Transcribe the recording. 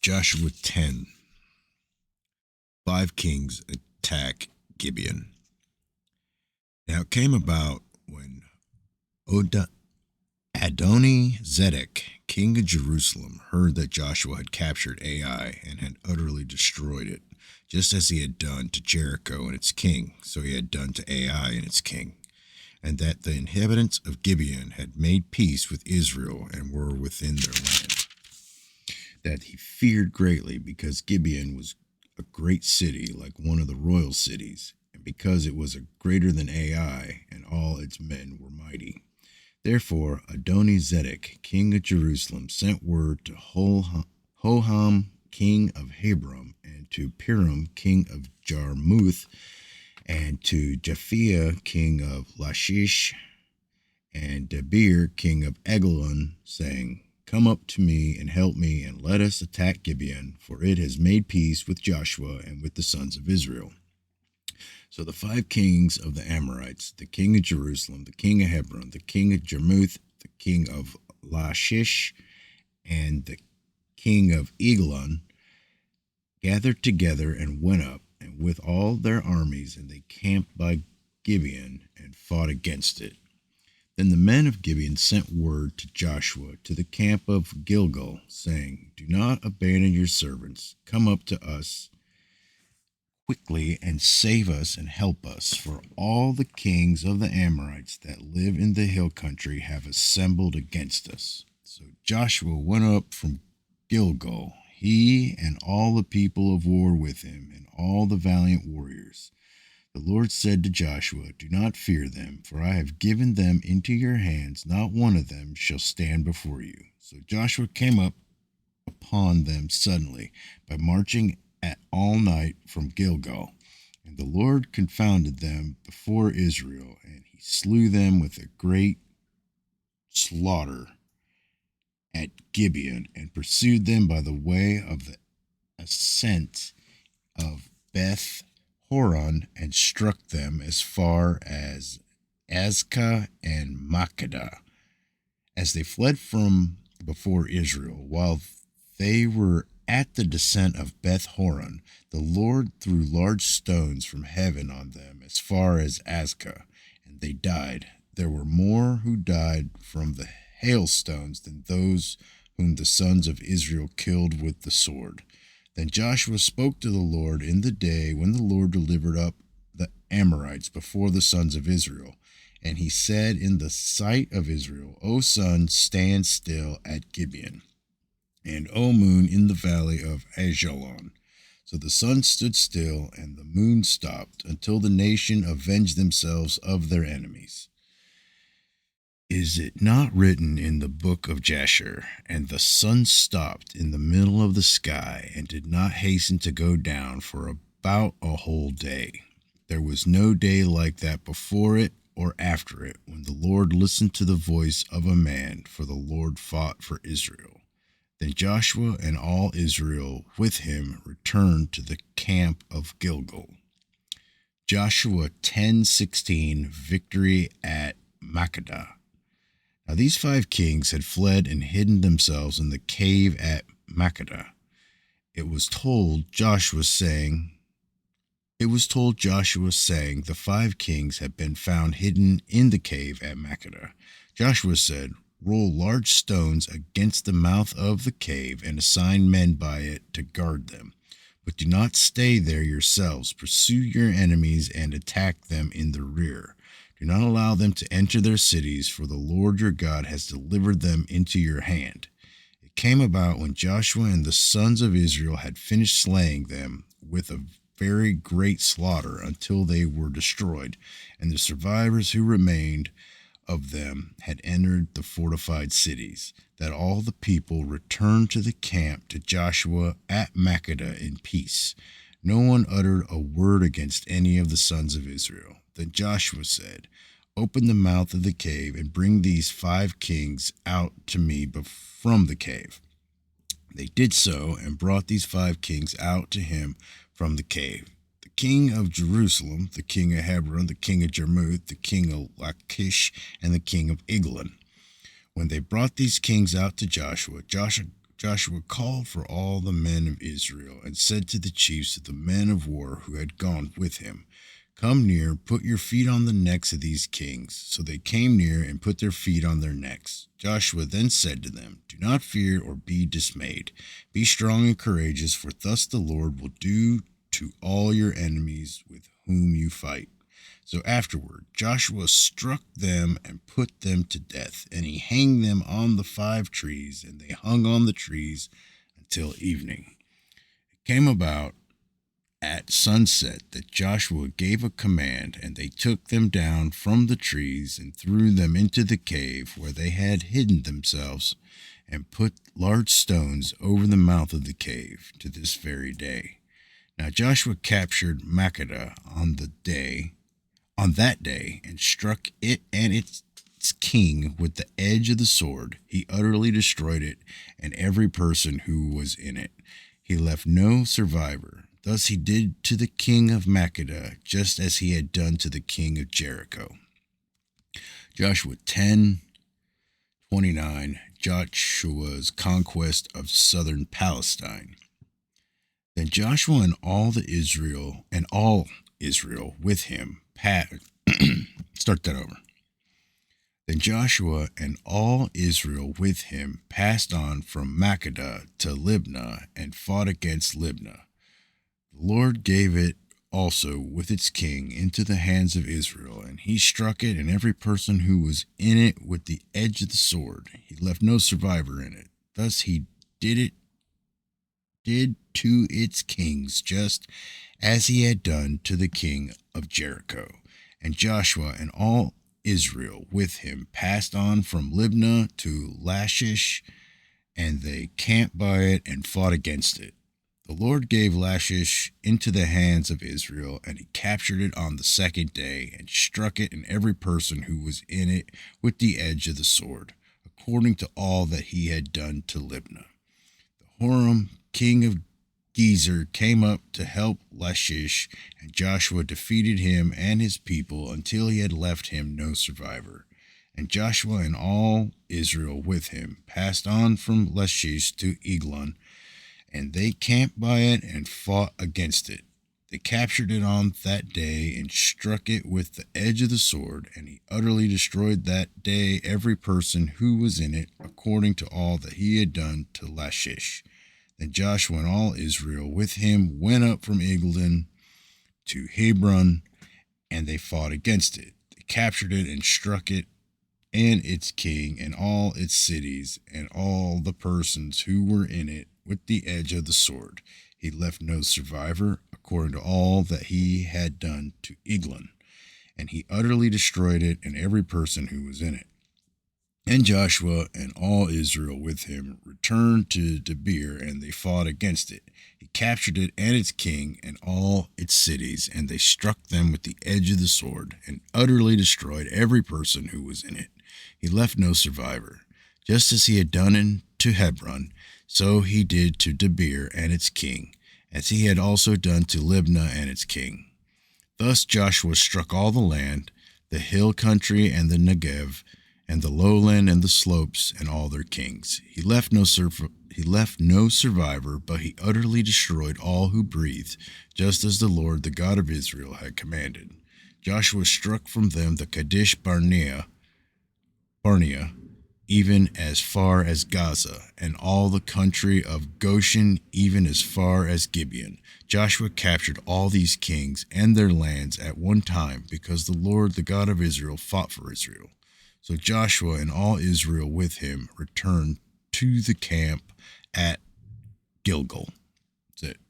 Joshua 10. Five kings attack Gibeon. Now it came about when Adoni Zedek, king of Jerusalem, heard that Joshua had captured Ai and had utterly destroyed it, just as he had done to Jericho and its king, so he had done to Ai and its king, and that the inhabitants of Gibeon had made peace with Israel and were within their land. That he feared greatly, because Gibeon was a great city, like one of the royal cities, and because it was greater than Ai, and all its men were mighty. Therefore Adoni-Zedek, king of Jerusalem, sent word to Hoham, king of Hebron, and to Piram, king of Jarmuth, and to Japhia, king of Lachish, and Debir, king of Eglon, saying, Come up to me and help me, and let us attack Gibeon, for it has made peace with Joshua and with the sons of Israel. So the five kings of the Amorites, the king of Jerusalem, the king of Hebron, the king of Jarmuth, the king of Lachish, and the king of Eglon, gathered together and went up, and with all their armies, and they camped by Gibeon and fought against it. Then the men of Gibeon sent word to Joshua to the camp of Gilgal, saying, Do not abandon your servants. Come up to us quickly and save us and help us, for all the kings of the Amorites that live in the hill country have assembled against us. So Joshua went up from Gilgal, he and all the people of war with him, and all the valiant warriors. The Lord said to Joshua, Do not fear them, for I have given them into your hands. Not one of them shall stand before you. So Joshua came up upon them suddenly by marching at all night from Gilgal. And the Lord confounded them before Israel, and he slew them with a great slaughter at Gibeon, and pursued them by the way of the ascent of Beth Horon, and struck them as far as Azekah and Makkedah, as they fled from before Israel. While they were at the descent of Beth Horon, the Lord threw large stones from heaven on them as far as Azekah, and they died. There were more who died from the hailstones than those whom the sons of Israel killed with the sword. Then Joshua spoke to the Lord in the day when the Lord delivered up the Amorites before the sons of Israel. And he said in the sight of Israel, O sun, stand still at Gibeon, and O moon in the valley of Ajalon. So the sun stood still, and the moon stopped, until the nation avenged themselves of their enemies. Is it not written in the book of Jasher, and the sun stopped in the middle of the sky, and did not hasten to go down for about a whole day? There was no day like that before it or after it, when the Lord listened to the voice of a man, for the Lord fought for Israel. Then Joshua and all Israel with him returned to the camp of Gilgal. Joshua 10:16, victory at Makkedah. Now these five kings had fled and hidden themselves in the cave at Makkedah. It was told Joshua saying, the five kings had been found hidden in the cave at Makkedah. Joshua said, Roll large stones against the mouth of the cave and assign men by it to guard them. But do not stay there yourselves. Pursue your enemies and attack them in the rear. Do not allow them to enter their cities, for the Lord your God has delivered them into your hand. It came about when Joshua and the sons of Israel had finished slaying them with a very great slaughter until they were destroyed, and the survivors who remained of them had entered the fortified cities, that all the people returned to the camp to Joshua at Makkedah in peace. No one uttered a word against any of the sons of Israel. Then Joshua said, Open the mouth of the cave and bring these five kings out to me from the cave. They did so and brought these five kings out to him from the cave. The king of Jerusalem, the king of Hebron, the king of Jarmuth, the king of Lachish, and the king of Eglon. When they brought these kings out to Joshua, Joshua called for all the men of Israel and said to the chiefs of the men of war who had gone with him, "Come near, put your feet on the necks of these kings." So they came near and put their feet on their necks. Joshua then said to them, "Do not fear or be dismayed. Be strong and courageous, for thus the Lord will do to all your enemies with whom you fight." So afterward, Joshua struck them and put them to death, and he hanged them on the 5 trees, and they hung on the trees until evening. It came about at sunset that Joshua gave a command, and they took them down from the trees and threw them into the cave where they had hidden themselves, and put large stones over the mouth of the cave to this very day. Now Joshua captured Makkedah on that day, and struck it and its king with the edge of the sword. He utterly destroyed it and every person who was in it. He left no survivor. Thus he did to the king of Makkedah, just as he had done to the king of Jericho. Joshua 10:29. Joshua's conquest of southern Palestine. Then Joshua and all Israel with him start that over. Then Joshua and all Israel with him passed on from Makkedah to Libnah and fought against Libnah. The Lord gave it also with its king into the hands of Israel, and he struck it and every person who was in it with the edge of the sword. He left no survivor in it. Thus he did to its kings just as he had done to the king of Jericho. And Joshua and all Israel with him passed on from Libnah to Lachish, and they camped by it and fought against it. The Lord gave Lachish into the hands of Israel, and he captured it on the 2nd day, and struck it and every person who was in it with the edge of the sword, according to all that he had done to Libnah. The Horam, king of Gezer, came up to help Lachish, and Joshua defeated him and his people until he had left him no survivor. And Joshua and all Israel with him passed on from Lachish to Eglon, and they camped by it and fought against it. They captured it on that day and struck it with the edge of the sword, and he utterly destroyed that day every person who was in it, according to all that he had done to Lachish. Then Joshua and all Israel with him went up from Eglon to Hebron, and they fought against it. They captured it and struck it and its king and all its cities and all the persons who were in it with the edge of the sword. He left no survivor, according to all that he had done to Eglon, and he utterly destroyed it and every person who was in it. And Joshua and all Israel with him returned to Debir, and they fought against it. He captured it and its king and all its cities, and they struck them with the edge of the sword, and utterly destroyed every person who was in it. He left no survivor. Just as he had done to Hebron, so he did to Debir and its king, as he had also done to Libnah and its king. Thus Joshua struck all the land, the hill country and the Negev, and the lowland and the slopes, and all their kings. He left no survivor, but he utterly destroyed all who breathed, just as the Lord, the God of Israel, had commanded. Joshua struck from them the Kadesh Barnea, even as far as Gaza, and all the country of Goshen, even as far as Gibeon. Joshua captured all these kings and their lands at one time, because the Lord, the God of Israel, fought for Israel. So Joshua and all Israel with him returned to the camp at Gilgal. That's it.